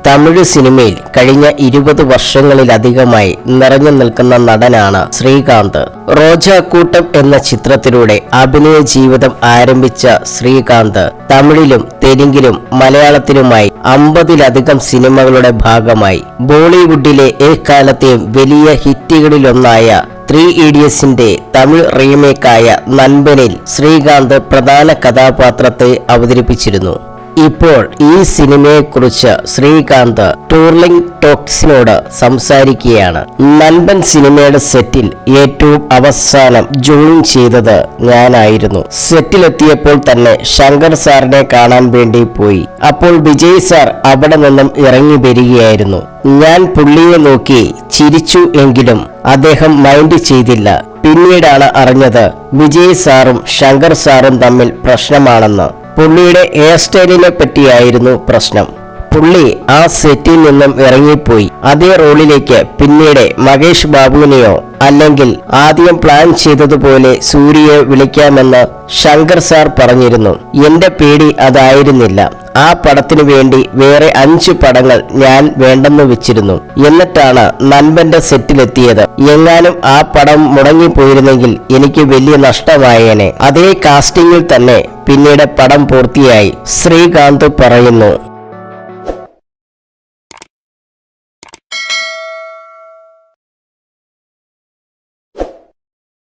തമിഴ് സിനിമയിൽ കഴിഞ്ഞ 20 വർഷങ്ങളിലധികമായി നിറഞ്ഞു നിൽക്കുന്ന നടനാണ് ശ്രീകാന്ത്. റോജാക്കൂട്ടം എന്ന ചിത്രത്തിലൂടെ അഭിനയ ജീവിതം ആരംഭിച്ച ശ്രീകാന്ത് തമിഴിലും തെലുങ്കിലും മലയാളത്തിലുമായി 50-ലധികം സിനിമകളുടെ ഭാഗമായി. ബോളിവുഡിലെ എക്കാലത്തെയും വലിയ ഹിറ്റുകളിലൊന്നായ 3 ഇഡിയറ്റ്സിന്റെ തമിഴ് റീമേക്കായ നൻപനിൽ ശ്രീകാന്ത് പ്രധാന കഥാപാത്രത്തെ അവതരിപ്പിച്ചിരുന്നു. ഇപ്പോൾ ഈ സിനിമയെക്കുറിച്ച് ശ്രീകാന്ത് ടൂർലിംഗ് ടോക്സിനോട് സംസാരിക്കുകയാണ്. നൻപൻ സിനിമയുടെ സെറ്റിൽ ഏറ്റവും അവസാനം ജോയിൻ ചെയ്തത് ഞാനായിരുന്നു. സെറ്റിലെത്തിയപ്പോൾ തന്നെ ശങ്കർ സാറിനെ കാണാൻ വേണ്ടി പോയി. അപ്പോൾ വിജയ് സാർ അവിടെ നിന്നും ഇറങ്ങി വരികയായിരുന്നു. ഞാൻ പുള്ളിയെ നോക്കി ചിരിച്ചു എങ്കിലും അദ്ദേഹം മൈൻഡ് ചെയ്തില്ല. പിന്നീടാണ് അറിഞ്ഞത് വിജയ് സാറും ശങ്കർ സാറും തമ്മിൽ പ്രശ്നമാണെന്ന്. പുള്ളിയുടെ ഹെയർ സ്റ്റൈലിനെ പറ്റിയായിരുന്നു പ്രശ്നം. പുള്ളി ആ സെറ്റിൽ നിന്നും ഇറങ്ങിപ്പോയി. അതേ റോളിലേക്ക് പിന്നീട് മഹേഷ് ബാബുവിനെയോ അല്ലെങ്കിൽ ആദ്യം പ്ലാൻ ചെയ്തതുപോലെ സൂര്യയെ വിളിക്കാമെന്ന് ശങ്കർ സാർ പറഞ്ഞിരുന്നു. എന്റെ പേടി അതായിരുന്നില്ല. ആ പടത്തിനു വേണ്ടി വേറെ 5 പടങ്ങൾ ഞാൻ വേണ്ടെന്ന് വെച്ചിരുന്നു. എന്നിട്ടാണ് നൻപന്റെ സെറ്റിലെത്തിയത്. എങ്ങാനും ആ പടം മുടങ്ങിപ്പോയിരുന്നെങ്കിൽ എനിക്ക് വലിയ നഷ്ടമായേനെ. അതേ കാസ്റ്റിംഗിൽ തന്നെ പിന്നീട് പടം പൂർത്തിയായി. ശ്രീകാന്ത് പറയുന്നു.